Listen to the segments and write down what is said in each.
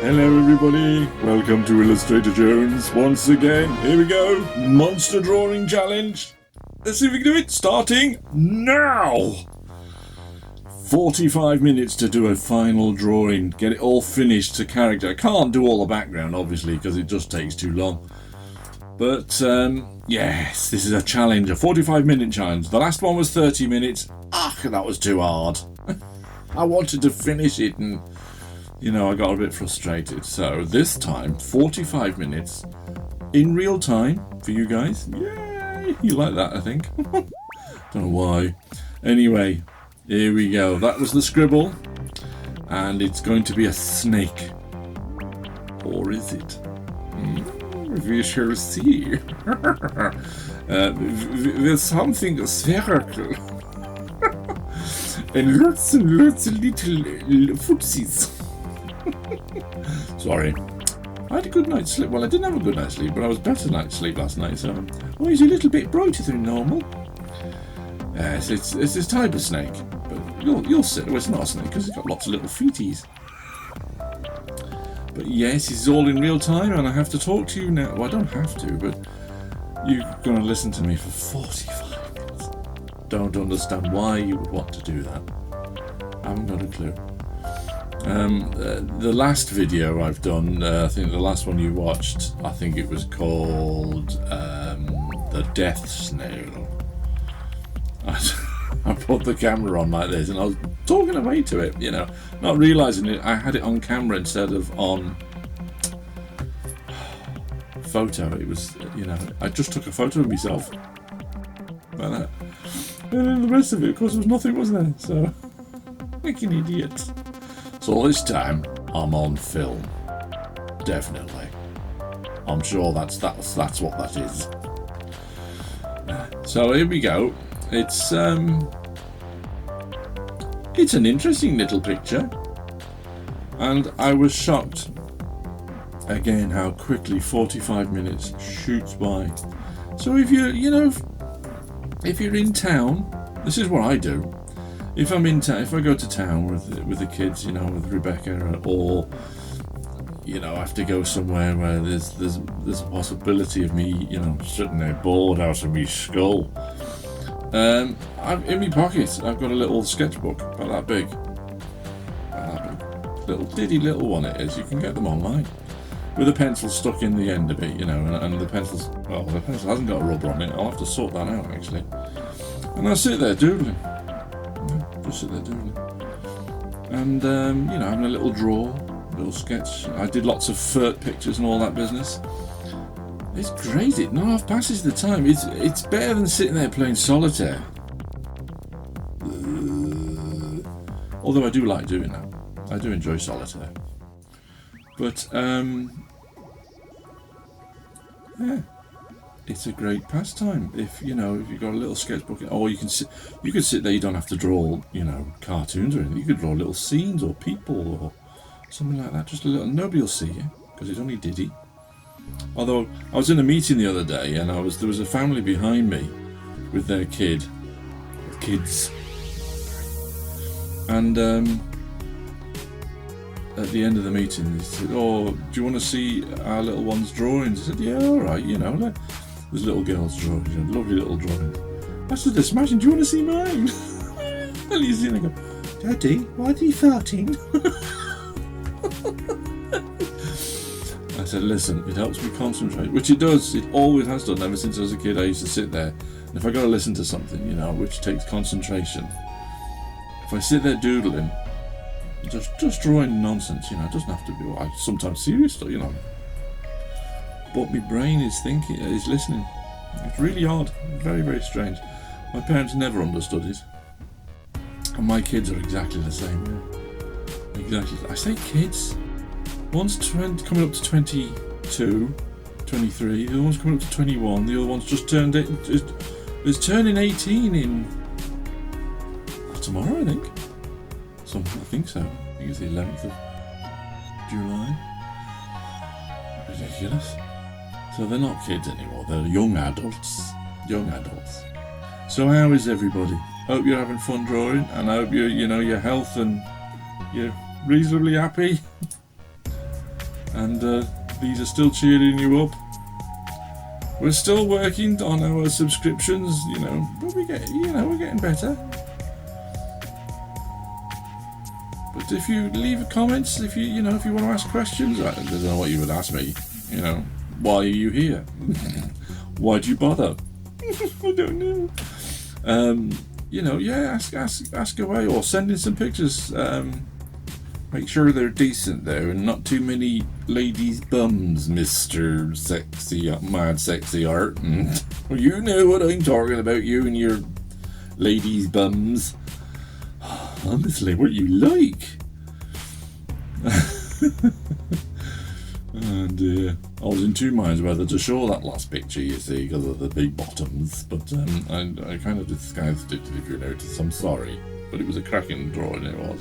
Hello everybody, welcome to Illustrator Jones once again. Here we go, monster drawing challenge. Let's see if we can do it, starting now. 45 minutes to do a final drawing, get it all finished to character. I can't do all the background obviously because it just takes too long. But yes, this is a challenge, a 45-minute challenge. The last one was 30 minutes. That was too hard. I wanted to finish it and I got a bit frustrated. So this time, 45 minutes in real time for you guys. Yay! You like that, I think. Don't know why. Anyway, here we go. That was the scribble. And it's going to be a snake. Or is it? We shall see. There's something spherical. And lots of little footsies. Sorry. I had a good night's sleep. Well, I didn't have a good night's sleep, but I was better night's sleep last night, so... Oh, he's a little bit brighter than normal. Yes, it's this type of snake. But you'll see. Well, it's not a snake, because it's got lots of little feeties. But yes, it's all in real time, and I have to talk to you now. Well, I don't have to, but you're going to listen to me for 45 minutes. Don't understand why you would want to do that. I haven't got a clue. The last video I've done, I think the last one you watched, I think it was called The Death Snail. I put the camera on like this and I was talking away to it, not realising it. I had it on camera instead of on photo. It was, I just took a photo of myself like that. And then the rest of it, of course, there was nothing, was there? So, like an idiot. So this time, I'm on film. Definitely. I'm sure that's what that is. So here we go. It's an interesting little picture, and I was shocked again how quickly 45 minutes shoots by. So if if you're in town, this is what I do. If I'm in town, if I go to town with the kids, with Rebecca, or I have to go somewhere where there's a possibility of me, sitting there bored out of me skull. In my pocket, I've got a little sketchbook about that big. Little diddy little one it is. You can get them online with a pencil stuck in the end of it, and the pencil hasn't got a rubber on it. I'll have to sort that out actually. And I sit there doodling. Just sit there doing it. And, having a little draw, a little sketch. I did lots of furt pictures and all that business. It's great. It half passes the time. It's better than sitting there playing solitaire. Although I do like doing that. I do enjoy solitaire. But, yeah. It's a great pastime if you've got a little sketchbook, or you could sit there. You don't have to draw cartoons or anything. You could draw little scenes or people or something like that. Just a little. Nobody will see you because it's only Diddy. Although I was in a meeting the other day and there was a family behind me with their kids, and at the end of the meeting they said, "Oh, do you want to see our little one's drawings?" I said, "Yeah, all right, There's little girls' drawings, lovely little drawings." I said, "They're smashing, do you want to see mine?" And he's in, I go, "Daddy, why are you farting?" I said, "Listen, it helps me concentrate," which it does, it always has done. Ever since I was a kid, I used to sit there, and if I got to listen to something, which takes concentration, if I sit there doodling, just drawing nonsense, it doesn't have to be, sometimes serious stuff, but my brain is thinking, is listening. It's really odd, very, very strange. My parents never understood it, and my kids are exactly the same way. Exactly. I say kids. One's coming up to 22, 23. The other one's coming up to 21. The other one's just turned it. Is turning 18 in tomorrow, I think. I think so. I think it's the 11th of July. Ridiculous. So they're not kids anymore, they're young adults. So how is everybody? Hope you're having fun drawing, and I hope your health and you're reasonably happy. and these are still cheering you up. We're still working on our subscriptions, but we're getting better. But if you leave comments, if you want to ask questions, I don't know what you would ask me. Why are you here? Why'd you bother? I don't know. Ask away, or send in some pictures. Make sure they're decent though, and not too many ladies' bums, Mr. Mad Sexy Art. You know what I'm talking about, you and your ladies' bums. Honestly, what you like? And I was in two minds whether to show that last picture, you see, because of the big bottoms, but I kind of disguised it, if you notice. I'm sorry, but it was a cracking drawing, it was.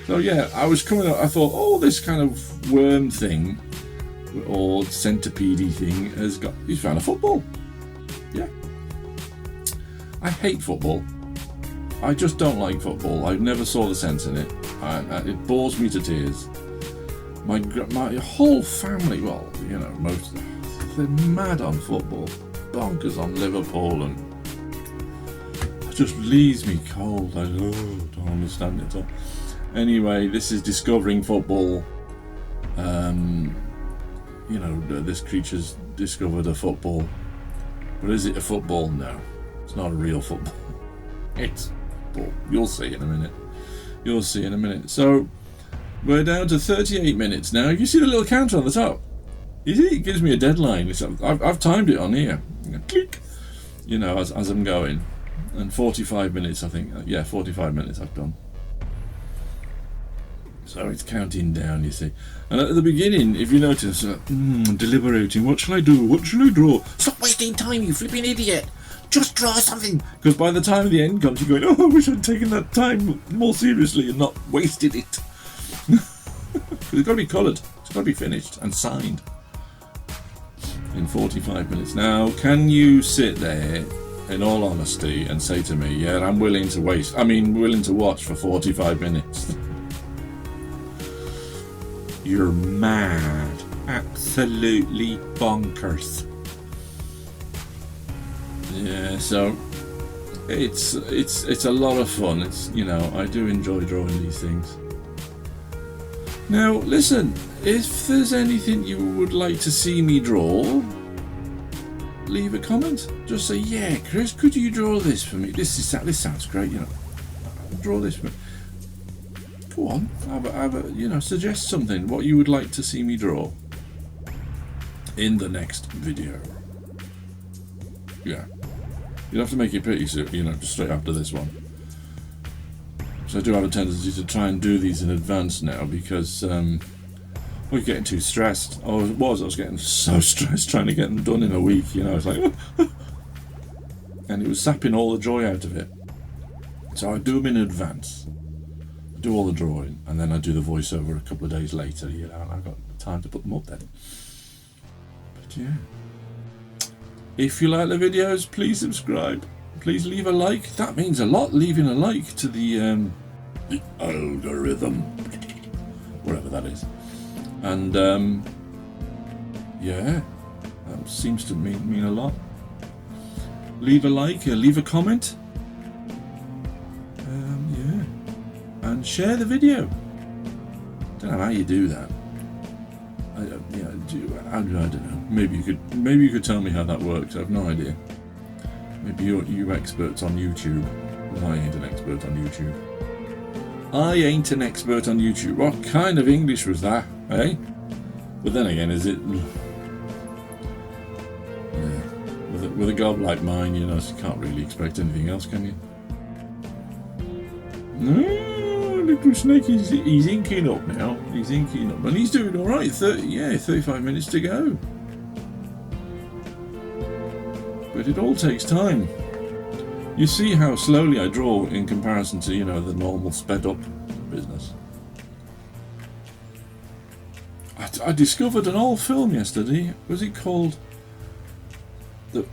So yeah, I was coming up, I thought, this kind of worm thing, or centipede thing, he's found a football. Yeah. I hate football. I just don't like football. I never saw the sense in it. It bores me to tears. My whole family, they're mad on football, bonkers on Liverpool, and it just leaves me cold. I don't understand it at all. Anyway, this is discovering football. This creature's discovered a football. But is it a football? No, it's not a real football. It's football. You'll see in a minute. So we're down to 38 minutes now. You see the little counter on the top? You see, it gives me a deadline. I've timed it on here. Click. As I'm going. And 45 minutes, I think. 45 minutes I've done. So it's counting down, you see. And at the beginning, if you notice, deliberating, what shall I do? What shall I draw? Stop wasting time, you flipping idiot! Just draw something! Because by the time the end comes, you're going, I wish I'd taken that time more seriously and not wasted it. It's got to be coloured. It's got to be finished and signed in 45 minutes. Now, can you sit there, in all honesty, and say to me, yeah, I'm willing to watch for 45 minutes? You're mad. Absolutely bonkers. Yeah, so it's a lot of fun. I do enjoy drawing these things. Now, listen, if there's anything you would like to see me draw, leave a comment. Just say, yeah, Chris, could you draw this for me? This sounds great, Draw this for me. Go on, suggest something, what you would like to see me draw in the next video. Yeah. You'd have to make it pretty soon, just straight after this one. So I do have a tendency to try and do these in advance now because we're getting too stressed. I was getting so stressed trying to get them done in a week, it's like and it was sapping all the joy out of it. So I do them in advance. I do all the drawing and then I do the voiceover a couple of days later, and I've got time to put them up then. But yeah. If you like the videos, please subscribe. Please leave a like. That means a lot, leaving a like to the algorithm. Whatever that is. And that seems to mean a lot. Leave a like, leave a comment. And share the video. Don't know how you do that. I don't know. Maybe you could tell me how that works. I have no idea. Maybe you experts on YouTube. Well, I ain't an expert on YouTube. I ain't an expert on YouTube. What kind of English was that, eh? But then again, is it? Yeah. With a gob like mine, you can't really expect anything else, can you? No, little snake, he's inking up now. He's inking up, and he's doing all right. 35 minutes to go. But it all takes time. You see how slowly I draw in comparison to, the normal sped up business. I discovered an old film yesterday. Was it called The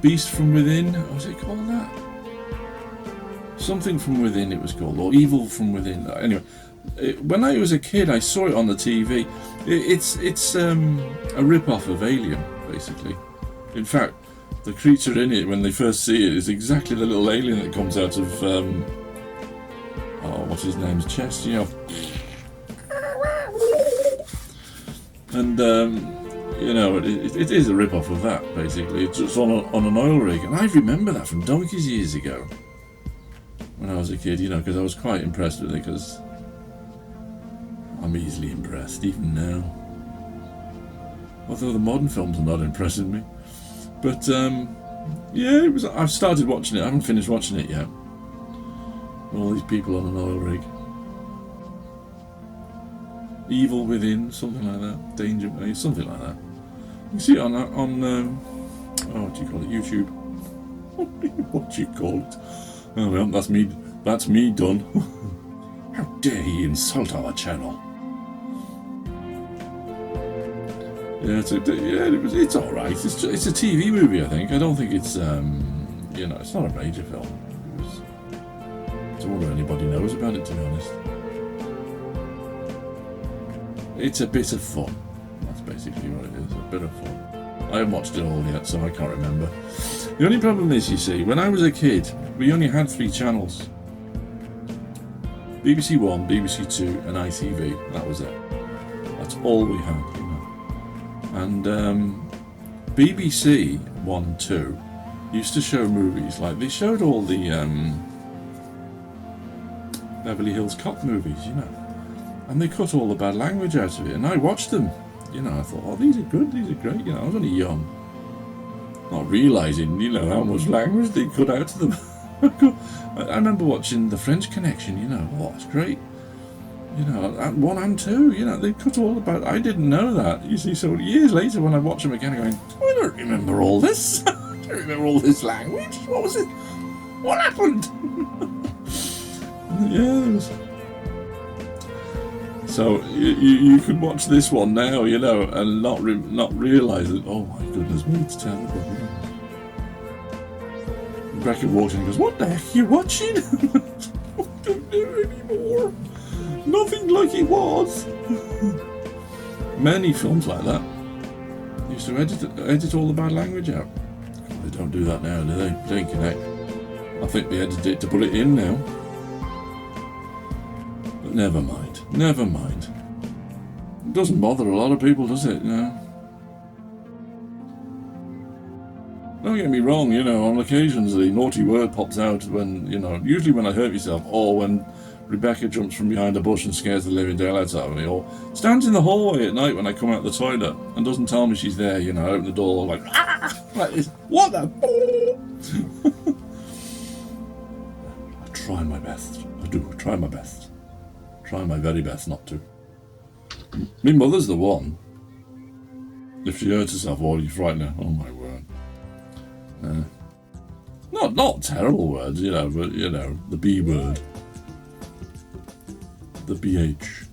Beast from Within? Was it called that? Something from Within it was called, or Evil from Within. Anyway, When I was a kid, I saw it on the TV. It's a rip-off of Alien, basically. In fact, the creature in it, when they first see it, is exactly the little alien that comes out of what's his name's chest, you know. And you know, it is a rip-off of that, basically. It's just on an oil rig, and I remember that from donkeys years ago when I was a kid, you know, because I was quite impressed with it, because I'm easily impressed, even now. Although the modern films are not impressing me. But, yeah, I've started watching it. I haven't finished watching it yet. All these people on an oil rig. Evil Within, something like that. Danger, something like that. You see it on what do you call it? YouTube. What do you call it? Oh well, that's me. That's me done. How dare he insult our channel? Yeah, it's all right. It's a TV movie, I think. I don't think it's you know, it's not a major film. I don't wonder anybody knows about it, to be honest. It's a bit of fun. That's basically what it is, a bit of fun. I haven't watched it all yet, so I can't remember. The only problem is, you see, when I was a kid, we only had 3 channels. BBC One, BBC Two, and ITV. That was it. That's all we had, you know. And BBC One and Two used to show movies, like they showed all the Beverly Hills Cop movies, you know. And they cut all the bad language out of it, and I watched them. You know, I thought, oh, these are good, these are great. You know, I was only young, not realising, you know, how much language they cut out of them. I remember watching The French Connection. You know, oh, it's great. You know, 1 and 2. You know, they cut all the bad. I didn't know that. You see, so years later, when I watch them again, I'm going, I don't remember all this. I don't remember all this language. What was it? What happened? Yes. So you could watch this one now, you know, and not realise that. Oh my goodness me, it's terrible. You know? Brackett walks in and goes, "What the heck are you watching?" I don't know anymore. Nothing like it was. Many films like that used to edit all the bad language out. They don't do that now, do they? They don't connect. I think they edited it to put it in now. But never mind. Never mind. It doesn't bother a lot of people, does it? No. Don't get me wrong, you know, on occasions the naughty word pops out when, you know, usually when I hurt myself, or when Rebecca jumps from behind a bush and scares the living daylights out of me, or stands in the hallway at night when I come out the toilet and doesn't tell me she's there, you know, I open the door like, like this. What the? I try my best. I do try my best. Try my very best not to. My mother's the one. If she hurts herself, or you frighten her, oh my word. Not terrible words, you know, but you know, the B word. The BH.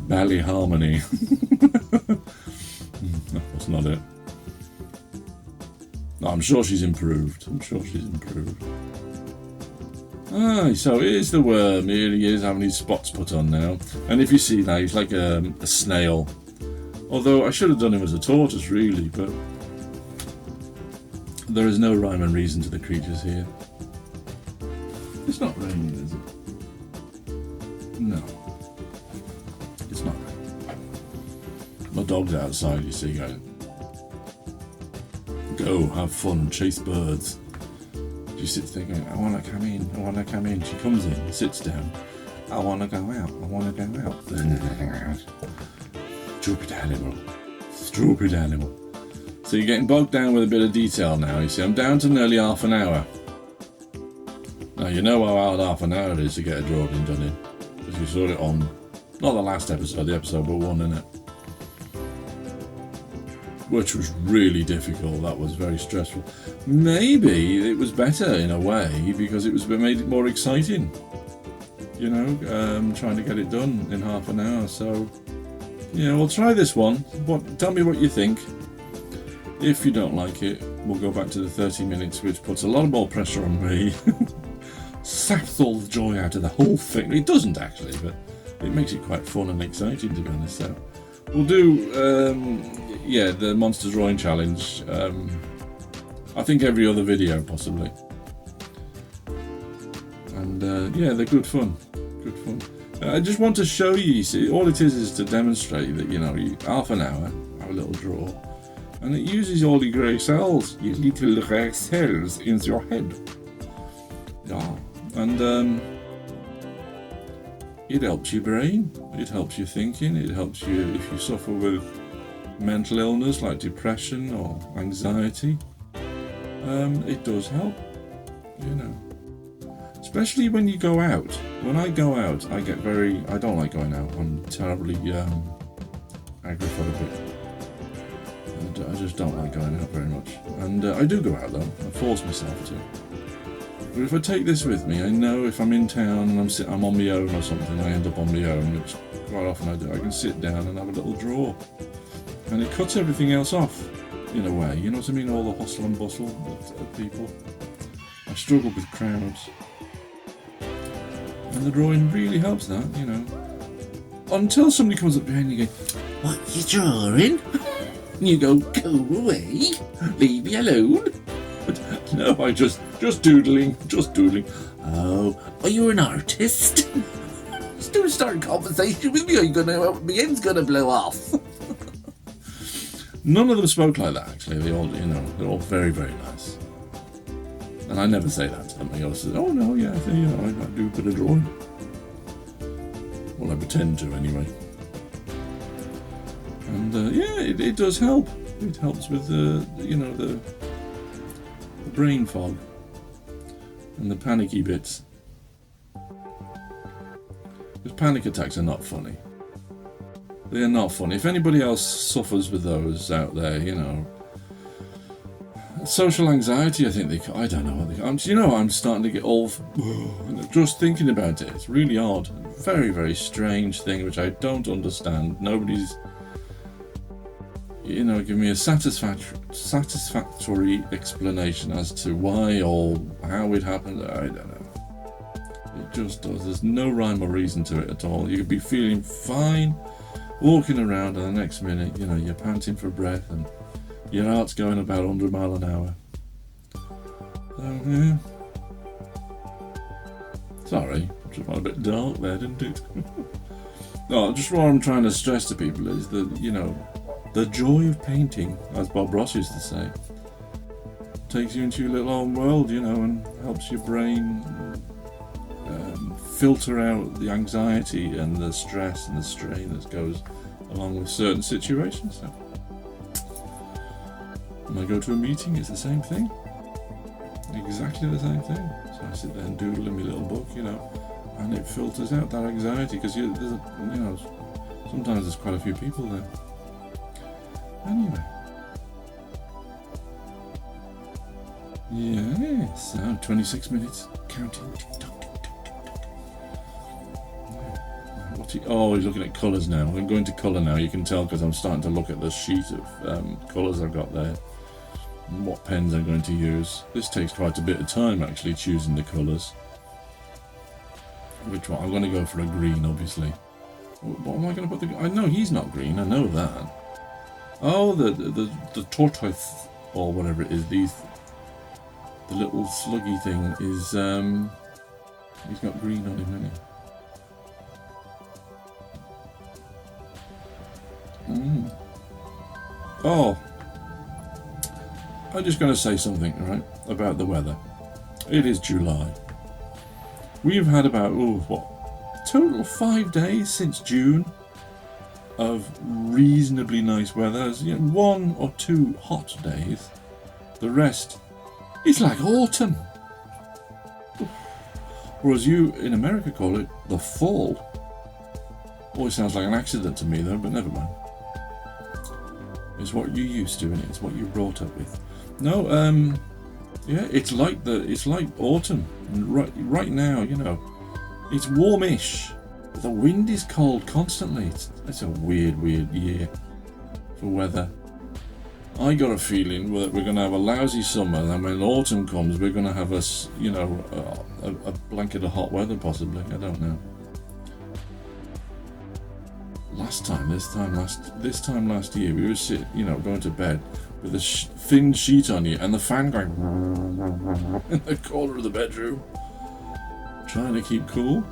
Ballyharmony. That's not it. No, I'm sure she's improved. So here's the worm. Here he is having his spots put on now. And if you see now, he's like a snail. Although I should have done him as a tortoise, really, but there is no rhyme and reason to the creatures here. It's not raining, is it? No. It's not raining. My dog's outside, you see, going, go, have fun, chase birds. She sits there going, I want to come in, I want to come in. She comes in, sits down. I want to go out, I want to go out. Stupid animal. Stupid animal. So you're getting bogged down with a bit of detail now. You see, I'm down to nearly half an hour. Now, you know how hard half an hour it is to get a drawing done in. Because you saw it on, not the last episode, the episode but one, innit? Which was really difficult. That was very stressful. Maybe it was better in a way because it made it more exciting. You know, trying to get it done in half an hour. So, yeah, we'll try this one. Tell me what you think. If you don't like it, we'll go back to the 30 minutes, which puts a lot more pressure on me. saps all the joy out of the whole thing. It doesn't actually, but it makes it quite fun and exciting, to be honest. So we'll do, the monster drawing challenge. I think every other video, possibly. And they're good fun. Good fun. I just want to show you. See, all it is to demonstrate that you half an hour, have a little draw, and it uses all the grey cells, your little grey cells in your head. Yeah, and it helps your brain. It helps your thinking. It helps you if you suffer with mental illness like depression or anxiety. It does help, especially when you go out. When I go out, I don't like going out. I'm terribly agoraphobic. I just don't like going out very much. And I do go out though. I force myself to. But if I take this with me, I know if I'm in town and I'm on my own or something, I end up on my own, which quite often I do. I can sit down and have a little draw. And it cuts everything else off, in a way. You know what I mean? All the hustle and bustle of people. I struggle with crowds. And the drawing really helps that, Until somebody comes up behind you and goes, "What you drawing?" And you go, "Go away, leave me alone." But no, I just doodling. "Oh, are you an artist?" Just don't start a conversation with me or my head's gonna blow off. None of them spoke like that, actually. They all, they're all very, very nice. And I never say that to them. I always say, "Oh no, yeah, I do a bit of drawing." Well, I pretend to anyway. And it does help. It helps with the brain fog and the panicky bits. Because panic attacks are not funny. They are not funny. If anybody else suffers with those out there, social anxiety, I think I don't know what they call. I'm starting to get all just thinking about it. It's really odd, very, very strange thing which I don't understand. Nobody's give me a satisfactory explanation as to why or how it happened. I don't know. It just does. There's no rhyme or reason to it at all. You could be feeling fine, walking around, and the next minute, you're panting for breath and your heart's going about 100 miles an hour. So, yeah. Sorry, just went a bit dark there, didn't it? No, just what I'm trying to stress to people is that, the joy of painting, as Bob Ross used to say, takes you into your little own world, and helps your brain filter out the anxiety and the stress and the strain that goes along with certain situations. So, when I go to a meeting, it's the same thing. Exactly the same thing. So I sit there and doodle in my little book, and it filters out that anxiety because sometimes there's quite a few people there. Anyway. Yeah, so 26 minutes counting. He's looking at colours now. I'm going to colour now. You can tell because I'm starting to look at the sheet of colours I've got there and what pens I'm going to use. This takes quite a bit of time actually choosing the colours. Which one? I'm going to go for a green, obviously. What am I going to put I know he's not green. I know that. Oh, the tortoise or whatever it is. The little sluggy thing is he's got green on him, hasn't he? Oh, I'm just going to say something, right, about the weather. It is July. We've had about, total 5 days since June of reasonably nice weather. There's 1 or 2 hot days. The rest, it's like autumn. Or as you in America call it, the fall. Always sounds like an accident to me though, but never mind. It's what you're used to, and it's what you're brought up with. No, it's like autumn. And right now, it's warmish. The wind is cold constantly. It's a weird year for weather. I got a feeling that we're going to have a lousy summer, and when autumn comes, we're going to have a blanket of hot weather, possibly. I don't know. This time last year, we were going to bed with a thin sheet on you and the fan going in the corner of the bedroom, trying to keep cool.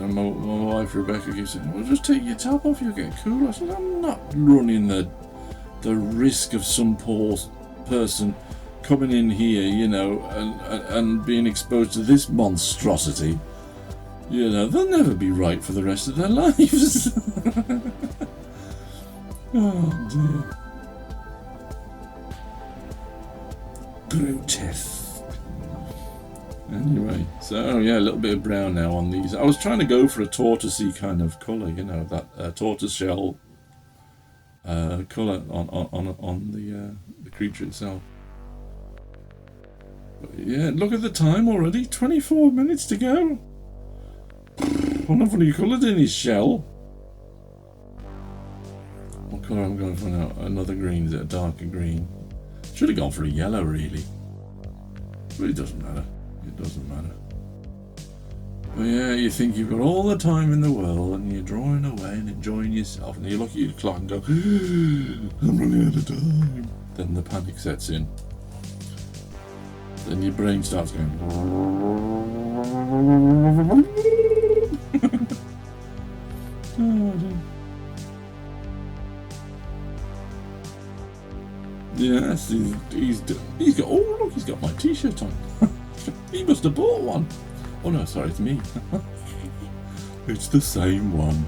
My wife Rebecca keeps saying, "Well, just take your top off, you'll get cool." I said, "I'm not running the risk of some poor person coming in here, and being exposed to this monstrosity. They'll never be right for the rest of their lives." Oh dear. Grotesque. Anyway, so yeah, a little bit of brown now on these. I was trying to go for a tortoisey kind of colour, that tortoise shell colour on the creature itself. But yeah, look at the time already. 24 minutes to go. Wonder what he coloured in his shell. What colour am I going for now? Another green. Is it a darker green? Should have gone for a yellow, really. But it doesn't matter. It doesn't matter. But yeah, you think you've got all the time in the world, and you're drawing away and enjoying yourself, and you look at your clock and go, "I'm running out of time." Then the panic sets in. Then your brain starts going. Oh, dear. Yes, he's got. Oh, look, he's got my T-shirt on. He must have bought one. Oh no, sorry, it's me. It's the same one.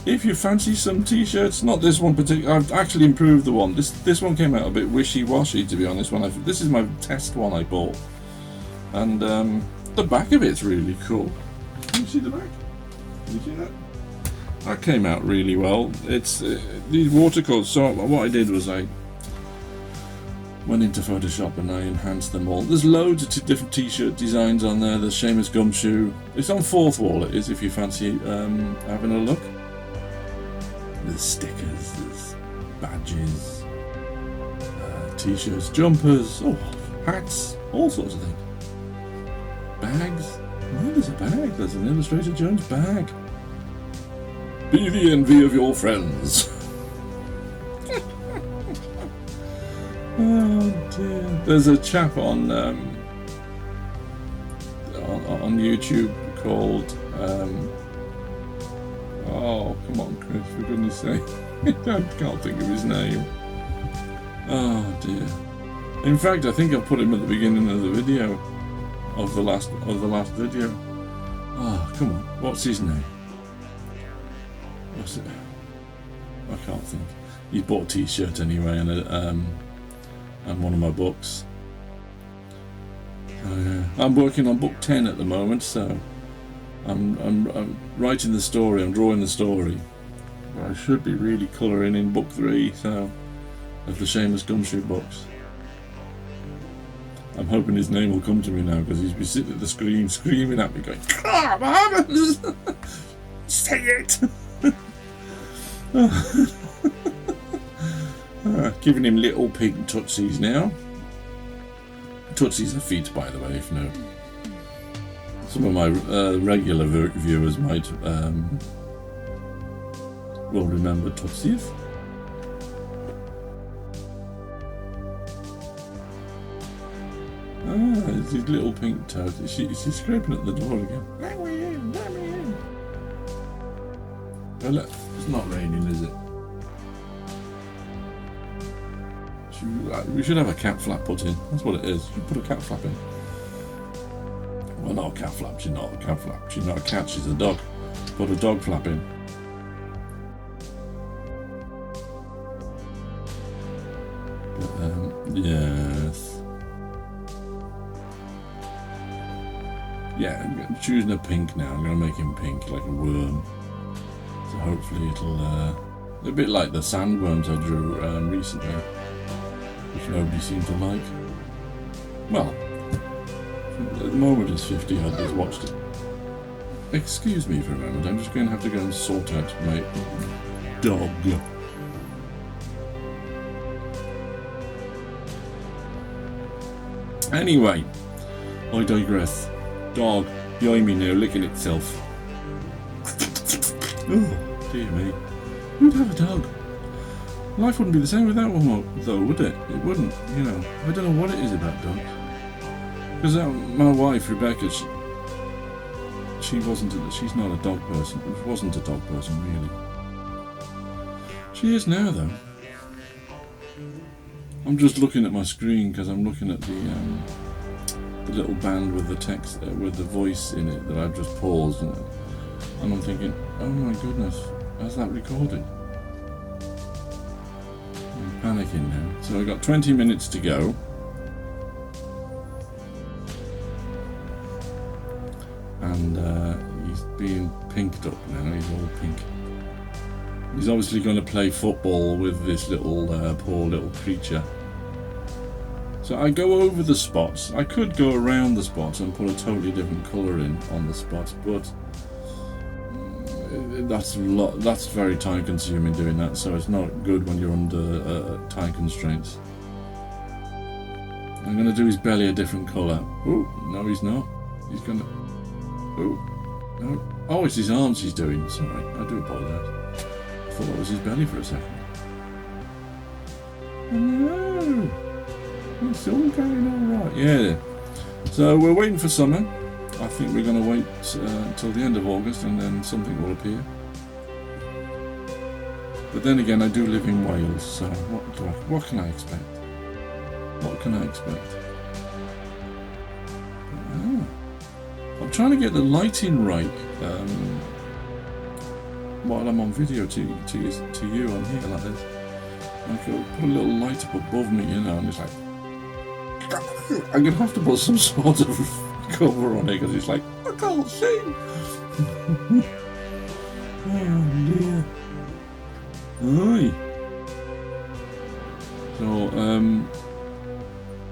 If you fancy some T-shirts, not this one particular. I've actually improved the one. This one came out a bit wishy-washy, to be honest. This is my test one I bought, and the back of it's really cool. Can you see the back? Can you see that? That came out really well. It's these watercolors. So what I did was I went into Photoshop and I enhanced them all. There's loads of different T-shirt designs on there. There's Seamus Gumshoe. It's on Fourth Wall. It is, if you fancy having a look. There's stickers. There's badges, T-shirts, jumpers, hats, all sorts of things. Bags. Oh, there's a bag. There's an Illustrator Jones bag. Be the envy of your friends. Oh dear. There's a chap on YouTube called oh come on Chris, for goodness sake. I can't think of his name. Oh dear. In fact, I think I put him at the beginning of the video of the last video. Oh come on, what's his name? What's it? I can't think. He bought a T-shirt anyway and one of my books. I'm working on book 10 at the moment, so I'm writing the story. I'm drawing the story. But I should be really colouring in book 3, so of the Seamus Gumshoe books. I'm hoping his name will come to me now, because he's been sitting at the screen screaming at me, going, "Come on, say it!" Giving him little pink tootsies now. Tootsies are feet, by the way, if no. Some of my regular viewers might will remember tootsies. It's his little pink toes. She's scraping at the door again. Let me in, let me in. Well, look, it's not raining, is it? We should have a cat flap put in. That's what it is. You put a cat flap in. Well, not a cat flap. She's not a cat flap. She's not a cat. She's a dog. Put a dog flap in. But, yes. Yeah, I'm choosing a pink now. I'm going to make him pink like a worm. So hopefully it'll... a bit like the sandworms I drew recently, which nobody seemed to like. Well, at the moment it's 50 others watched it. Excuse me for a moment, I'm just going to have to go and sort out my dog. Anyway, I digress. Dog behind me now, licking itself. Oh, dear me. Who'd have a dog? Life wouldn't be the same without one, though, would it? It wouldn't, you know. I don't know what it is about dogs. Because my wife, Rebecca, she's not a dog person. She wasn't a dog person, really. She is now, though. I'm just looking at my screen because I'm looking at the little band with the text, with the voice in it that I've just paused, and I'm thinking, oh my goodness, how's that recorded? I'm panicking now. So I've got 20 minutes to go. And he's being pinked up now, he's all pink. He's obviously going to play football with this little poor little creature. So I go over the spots. I could go around the spots and put a totally different colour in on the spots, but that's very time consuming doing that, so it's not good when you're under time constraints. I'm going to do his belly a different colour. Oh, no he's not. He's going to... Oh, no. Oh, it's his arms he's doing. Sorry, I do apologise. I thought that was his belly for a second. Oh, no. It's all going alright. Yeah. So we're waiting for summer. I think we're going to wait until the end of August and then something will appear. But then again, I do live in Wales, so what can I expect? What can I expect? I'm trying to get the lighting right while I'm on video to you on here like this. I could put a little light up above me, you know, and it's like I'm gonna have to put some sort of cover on it because it's like I can't see. Oh dear. Aye. So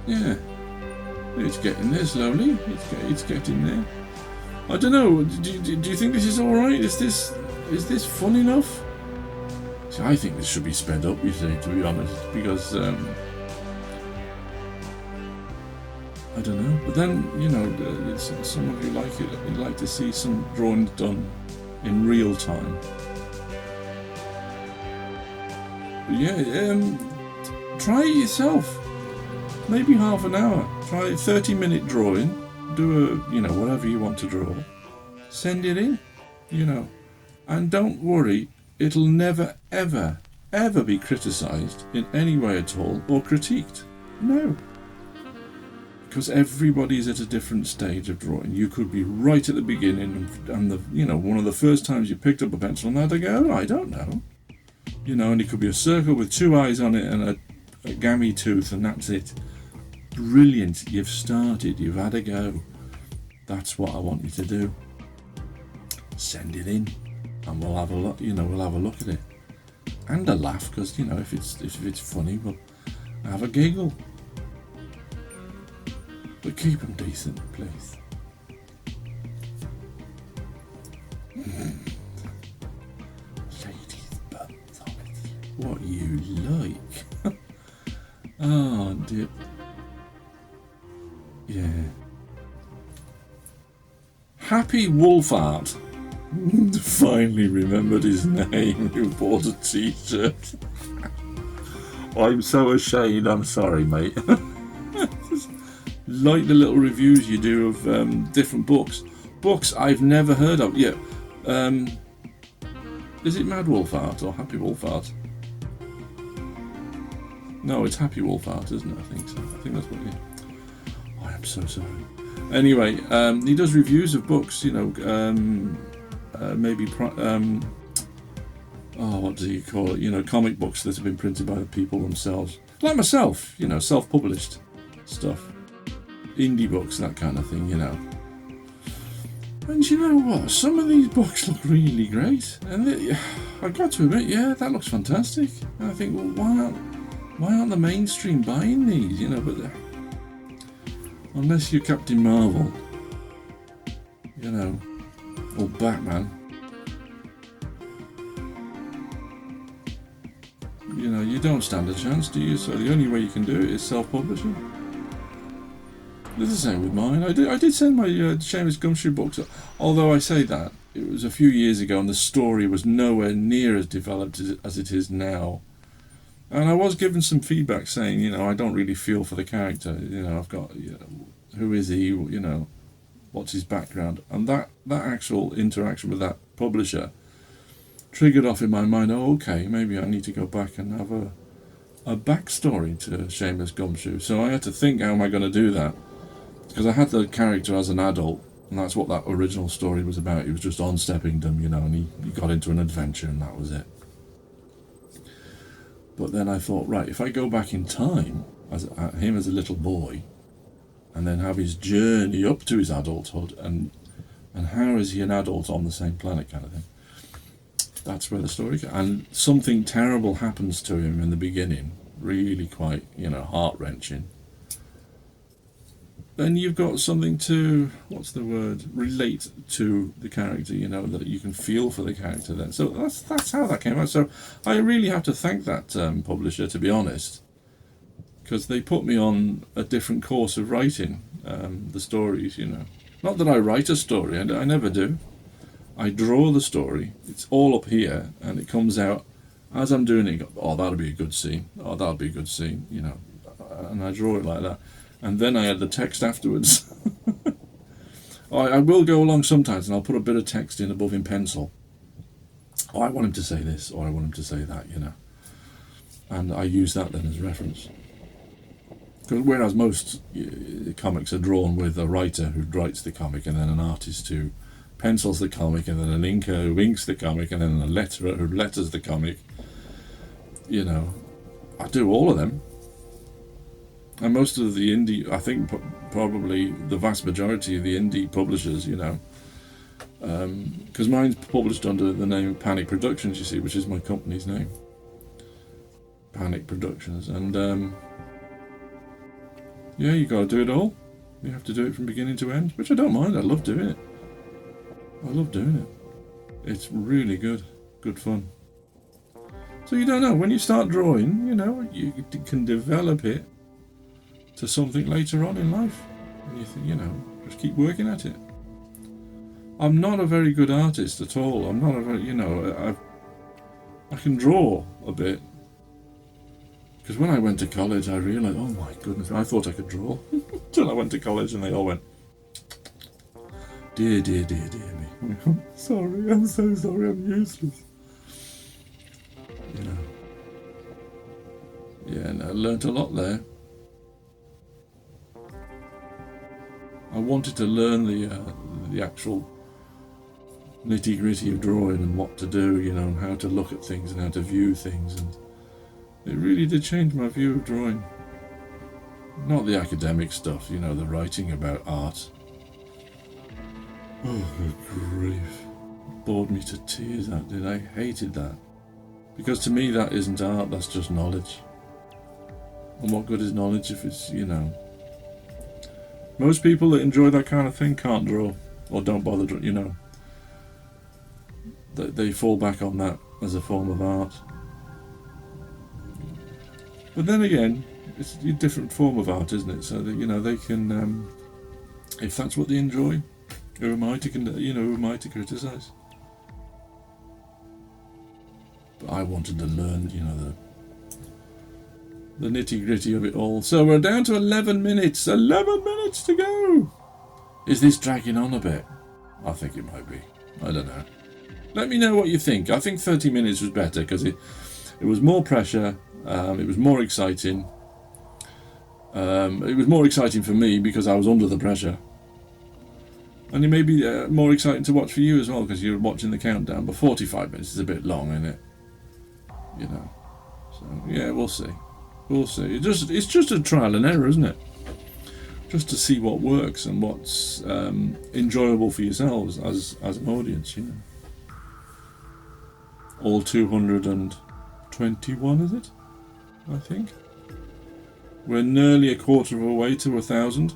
yeah, it's getting there slowly. It's getting there. I don't know. Do you think this is all right? Is this fun enough? See, I think this should be sped up. You see, to be honest, because I don't know. But then you know, some of you like it. You like to see some drawings done in real time. But yeah, try it yourself. Maybe half an hour. Try a 30-minute drawing. Do whatever you want to draw. Send it in, and don't worry. It'll never, ever, ever be criticised in any way at all or critiqued. No. Because everybody's at a different stage of drawing. You could be right at the beginning and one of the first times you picked up a pencil and had to go, I don't know. And it could be a circle with two eyes on it and a gammy tooth and that's it. Brilliant. You've started. You've had a go. That's what I want you to do. Send it in. And we'll have a look. We'll have a look at it, and a laugh because if it's funny, we'll have a giggle. But keep them decent, please. Ladies' buns, what you like? Oh dear. Yeah. Happy Wolfart. Finally remembered his name, who bought a t-shirt. I'm so ashamed, I'm sorry mate. Like the little reviews you do of different books I've never heard of. Yeah. Is it Mad Wolf Art or Happy Wolf Art? No, it's Happy Wolf Art, isn't it? I think so. I think that's what it is. Oh, I'm so sorry. Anyway, he does reviews of books, what do you call it? Comic books that have been printed by the people themselves. Like myself, self-published stuff. Indie books, that kind of thing, And you know what? Some of these books look really great. And I got to admit, yeah, that looks fantastic. And I think, well, why aren't the mainstream buying these? But unless you're Captain Marvel, or Batman. You know, you don't stand a chance, do you? So the only way you can do it is self-publishing. It's the same with mine. I did send my Seamus Gumshoe books, although I say that it was a few years ago and the story was nowhere near as developed as it is now. And I was given some feedback saying, you know, I don't really feel for the character. You know, I've got, you know, who is he? You know, what's his background? And that actual interaction with that publisher triggered off in my mind, oh, okay, maybe I need to go back and have a backstory to Seamus Gumshoe. So I had to think, how am I going to do that? Because I had the character as an adult, and that's what that original story was about. He was just on Steppington, you know, and he got into an adventure, and that was it. But then I thought, right, if I go back in time, as him as a little boy, and then have his journey up to his adulthood, and how is he an adult on the same planet, kind of thing. That's where the story goes. And something terrible happens to him in the beginning, really quite, you know, heart-wrenching. Then you've got something to, what's the word, relate to the character, you know, that you can feel for the character then. So that's how that came out. So I really have to thank that publisher, to be honest, because they put me on a different course of writing the stories, you know. Not that I write a story, I never do. I draw the story, it's all up here, and it comes out as I'm doing it. Oh, that'll be a good scene. Oh, that'll be a good scene, you know. And I draw it like that. And then I add the text afterwards. I will go along sometimes and I'll put a bit of text in above in pencil. Oh, I want him to say this, or I want him to say that, you know. And I use that then as reference. Because whereas most comics are drawn with a writer who writes the comic, and then an artist who pencils the comic, and then an inker who inks the comic, and then a letterer who letters the comic, you know, I do all of them. And most of the indie, I think probably the vast majority of the indie publishers, you know, because mine's published under the name of Panic Productions, you see, which is my company's name. Panic Productions. And yeah, you got to do it all. You have to do it from beginning to end, which I don't mind. I love doing it. I love doing it. It's really good fun. So you don't know, when you start drawing, you know, you can develop it to something later on in life. And you think, you know, just keep working at it. I'm not a very good artist at all. I'm not a very, you know, I can draw a bit. Because when I went to college, I realised, oh my goodness, I thought I could draw. Until I went to college and they all went, dear me. I'm sorry, I'm so sorry, I'm useless. You know. Yeah, and I learnt a lot there. I wanted to learn the actual nitty-gritty of drawing and what to do, you know, and how to look at things and how to view things, and it really did change my view of drawing. Not the academic stuff, you know, the writing about art. Oh, good grief. Bored me to tears, that did. I hated that. Because to me that isn't art, that's just knowledge. And what good is knowledge if it's, you know... Most people that enjoy that kind of thing can't draw, or don't bother, you know. They fall back on that as a form of art. But then again, it's a different form of art, isn't it? So that, you know, they can, if that's what they enjoy, who am I to criticise? But I wanted to learn, you know, the nitty-gritty of it all. So we're down to 11 minutes. 11 minutes to go. Is this dragging on a bit? I think it might be. I don't know. Let me know what you think. I think 30 minutes was better because it was more pressure. It was more exciting. It was more exciting for me because I was under the pressure. And it may be more exciting to watch for you as well because you're watching the countdown. But 45 minutes is a bit long, isn't it? You know. So, yeah, we'll see. We'll see. It's just a trial and error, isn't it? Just to see what works and what's enjoyable for yourselves as an audience, you know. All 221, is it? I think. We're nearly a quarter of a way to 1,000.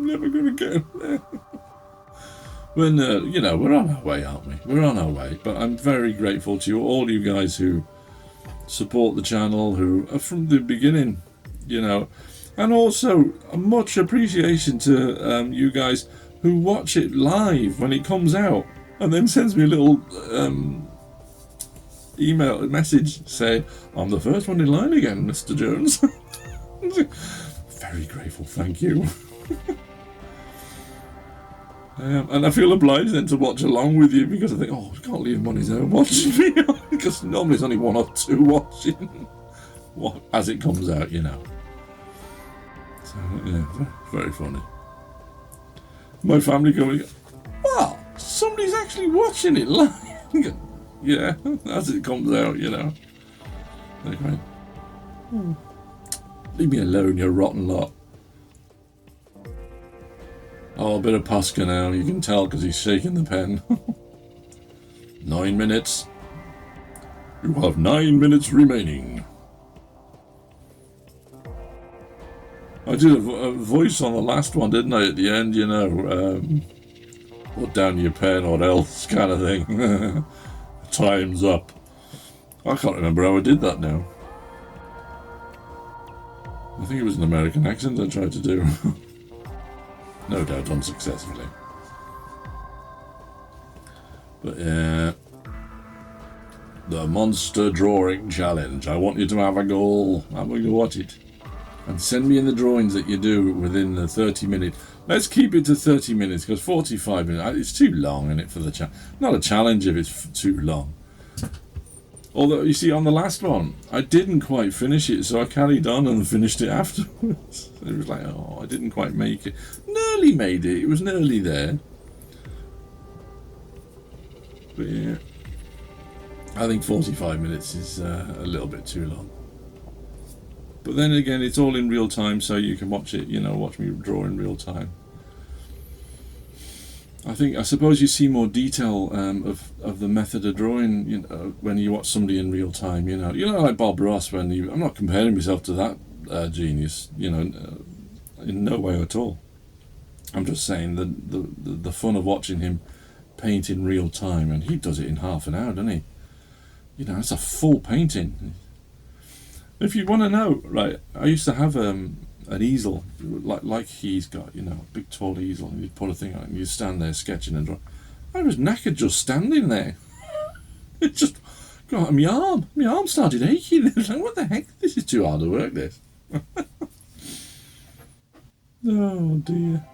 never going to get there. When, we're on our way, aren't we? We're on our way. But I'm very grateful to all you guys who support the channel, who are from the beginning, and also a much appreciation to you guys who watch it live when it comes out and then sends me a little email message saying, I'm the first one in line again, Mr. Jones. Very grateful, thank you. And I feel obliged then to watch along with you because I think, I can't leave him on his own watching me because normally it's only one or two watching as it comes out, So, very funny. My family going, wow, somebody's actually watching it live. Yeah, as it comes out, They're going, leave me alone, you rotten lot. Oh, a bit of Pasca now. You can tell because he's shaking the pen. 9 minutes. You have 9 minutes remaining. I did a voice on the last one, didn't I? At the end, put down your pen or else kind of thing. Time's up. I can't remember how I did that now. I think it was an American accent I tried to do. No doubt unsuccessfully. But yeah. The Monster Drawing Challenge. I want you to have a go. Have a go at it. And send me in the drawings that you do within the 30 minutes. Let's keep it to 30 minutes because 45 minutes, it's too long, isn't it, for the challenge? Not a challenge if it's too long. Although, you see, on the last one, I didn't quite finish it, so I carried on and finished it afterwards. It was like, I didn't quite make it. Nearly made it. It was nearly there. But yeah, I think 45 minutes is a little bit too long. But then again, it's all in real time, so you can watch it, watch me draw in real time. I suppose you see more detail of the method of drawing, when you watch somebody in real time, like Bob Ross. I'm not comparing myself to that genius, in no way at all. I'm just saying the fun of watching him paint in real time, and he does it in half an hour, doesn't he? It's a full painting. If you want to know, right, I used to have an easel, like he's got, a big tall easel, and you'd put a thing on it, and you'd stand there sketching and drawing. I was knackered just standing there. It just got my arm started aching. I was like, what the heck? This is too hard to work, this. Oh dear.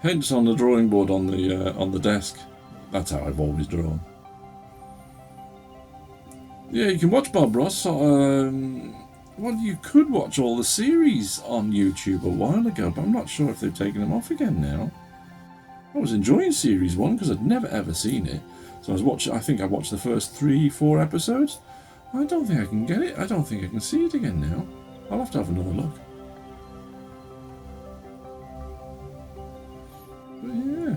Hence on the drawing board on the desk. That's how I've always drawn. Yeah, you can watch Bob Ross. You could watch all the series on YouTube a while ago, but I'm not sure if they've taken them off again now. I was enjoying series 1 because I'd never ever seen it. So I think I watched the first 3-4 episodes. I don't think I can get it. I don't think I can see it again now. I'll have to have another look. But yeah.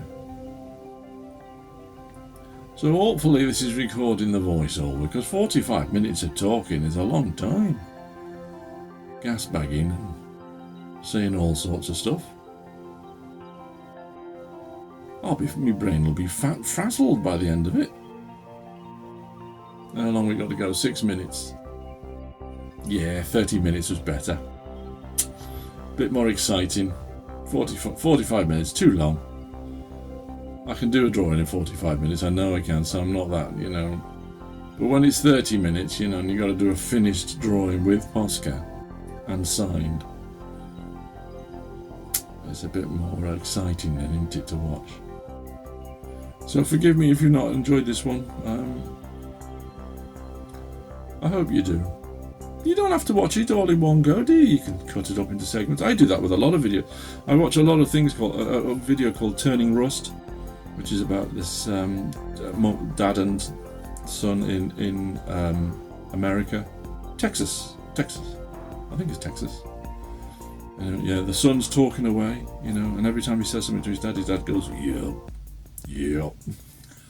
So hopefully this is recording the voiceover, because 45 minutes of talking is a long time. Gas bagging and saying all sorts of stuff. My brain will be frazzled by the end of it. How long we got to go? 6 minutes. Yeah, 30 minutes was better. Bit more exciting. 45 minutes, too long. I can do a drawing in 45 minutes, I know I can, so I'm not that, But when it's 30 minutes, and you've got to do a finished drawing with Posca and signed, it's a bit more exciting then, isn't it, to watch? So forgive me if you've not enjoyed this one. I hope you do. You don't have to watch it all in one go, do you? You can cut it up into segments. I do that with a lot of videos. I watch a lot of things called a video called Turning Rust, which is about this dad and son in America, Texas. I think it's Texas. Yeah, the son's talking away, and every time he says something to his dad goes, yeah.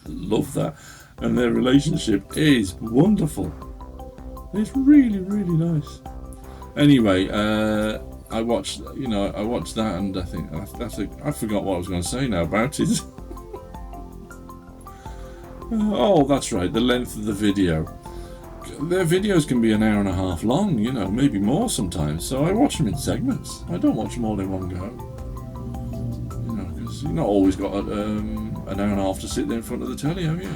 I love that. And their relationship is wonderful. It's really, really nice. Anyway, I watched that, and I think I forgot what I was going to say now about it. Oh, that's right, the length of the video. Their videos can be an hour and a half long, maybe more sometimes. So I watch them in segments. I don't watch them all in one go. Because you've not always got an hour and a half to sit there in front of the telly, have you?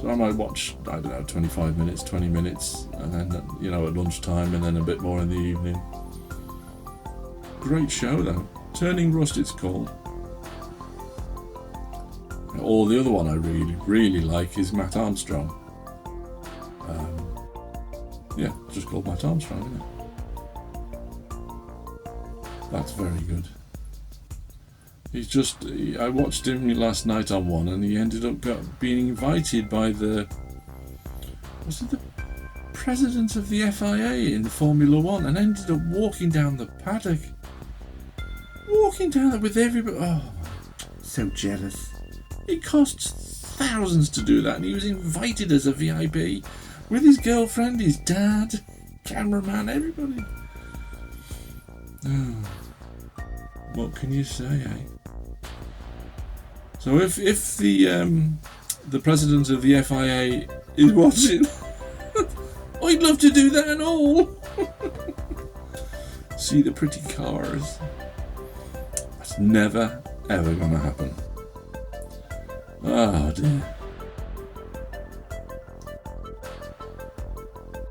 So I might watch, 25 minutes, 20 minutes, and then, at lunchtime, and then a bit more in the evening. Great show, though. Turning Rust, it's called. Or the other one I really, really like is Matt Armstrong. Just called Matt Armstrong, isn't it? That's very good. I watched him last night on one, and he ended up being invited by the president of the FIA in Formula One, and ended up walking down the paddock. Walking down there with everybody. Oh, so jealous. It costs thousands to do that, and he was invited as a VIP with his girlfriend, his dad, cameraman, everybody. Oh, what can you say, eh? So if the president of the FIA is watching, I'd love to do that and all. See the pretty cars. That's never ever gonna happen. Oh dear.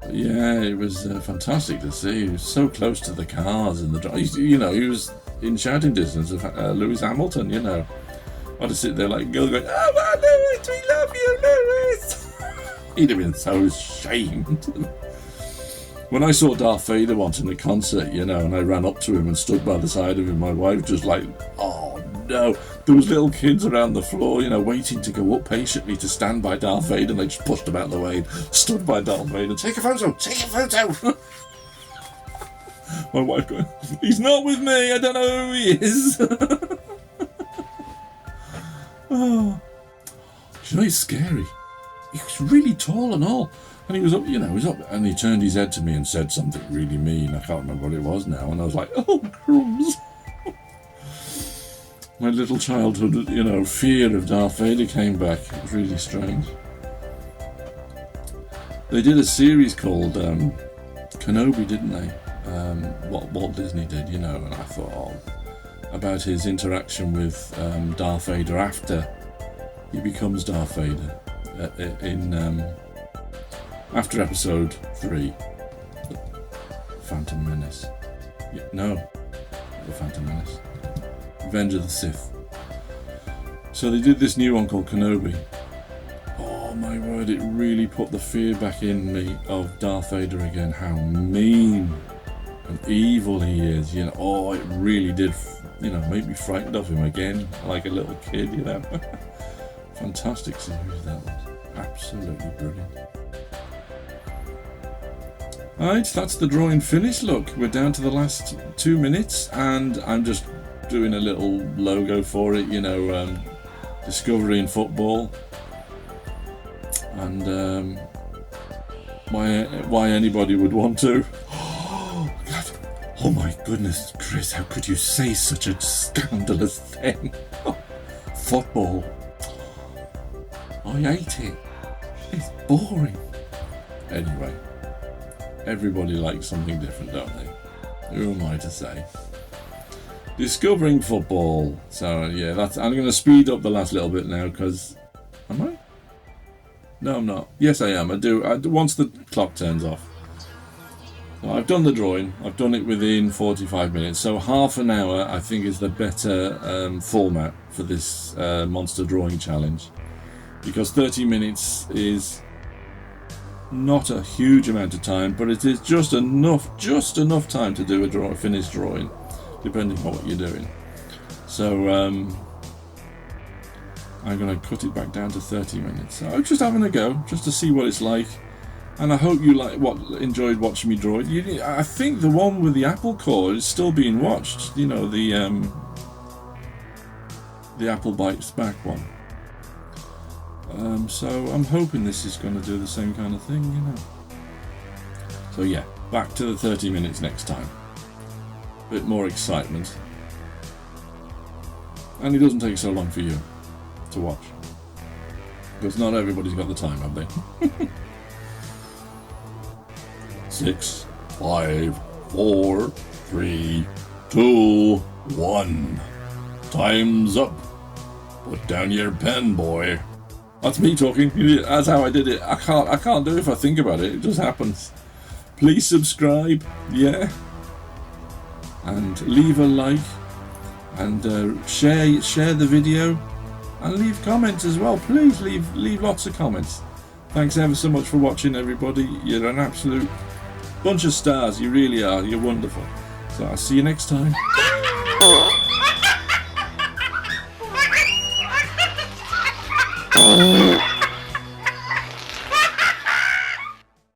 Yeah, it was fantastic to see. He was so close to the cars and he was in shouting distance of Lewis Hamilton. I had to sit there like a girl going, "Oh, my Lewis, we love you, Lewis." He'd have been so ashamed. When I saw Darth Vader once in a concert, and I ran up to him and stood by the side of him, my wife just like, "Oh no." There was little kids around the floor, waiting to go up patiently to stand by Darth Vader, and they just pushed him out of the way and stood by Darth Vader. Take a photo! Take a photo! My wife going, "He's not with me, I don't know who he is." Oh. It's scary. He was really tall and all. And he was up, and he turned his head to me and said something really mean. I can't remember what it was now. And I was like, "Oh, crumbs." My little childhood, fear of Darth Vader came back. It was really strange. They did a series called Kenobi, didn't they? What Walt Disney did, and I thought about his interaction with Darth Vader after he becomes Darth Vader after Episode 3, Phantom Menace. The Phantom Menace. Revenge of the Sith. So they did this new one called Kenobi. Oh my word, it really put the fear back in me of Darth Vader again, how mean and evil he is, it really did, make me frightened of him again, like a little kid, Fantastic series that was. Absolutely brilliant. Alright, that's the drawing finished. Look, we're down to the last 2 minutes, and I'm just doing a little logo for it, Discovery in Football, and why anybody would want to. Oh my goodness, Chris, how could you say such a scandalous thing? Football. I hate it. It's boring. Anyway, everybody likes something different, don't they? Who am I to say? Discovering football. So yeah, I'm going to speed up the last little bit now because... Am I? No, I'm not. Yes, I am. I do. Once the clock turns off. So I've done the drawing. I've done it within 45 minutes. So half an hour, I think, is the better format for this monster drawing challenge. Because 30 minutes is not a huge amount of time, but it is just enough time to do a finished drawing, depending on what you're doing. So I'm going to cut it back down to 30 minutes. So I'm just having a go, just to see what it's like. And I hope you enjoyed watching me draw it. I think the one with the apple core is still being watched. The apple bites back one. So I'm hoping this is going to do the same kind of thing, So yeah, back to the 30 minutes next time. bit more excitement. And it doesn't take so long for you to watch. Because not everybody's got the time, have they? 6, 5, 4, 3, 2, 1. Time's up. Put down your pen, boy. That's me talking. That's how I did it. I can't do it if I think about it. It just happens. Please subscribe, yeah, and leave a like, and share the video, and leave comments as well. Please leave lots of comments. Thanks ever so much for watching, everybody. You're an absolute bunch of stars. You really are. You're wonderful. So I'll see you next time. Oh.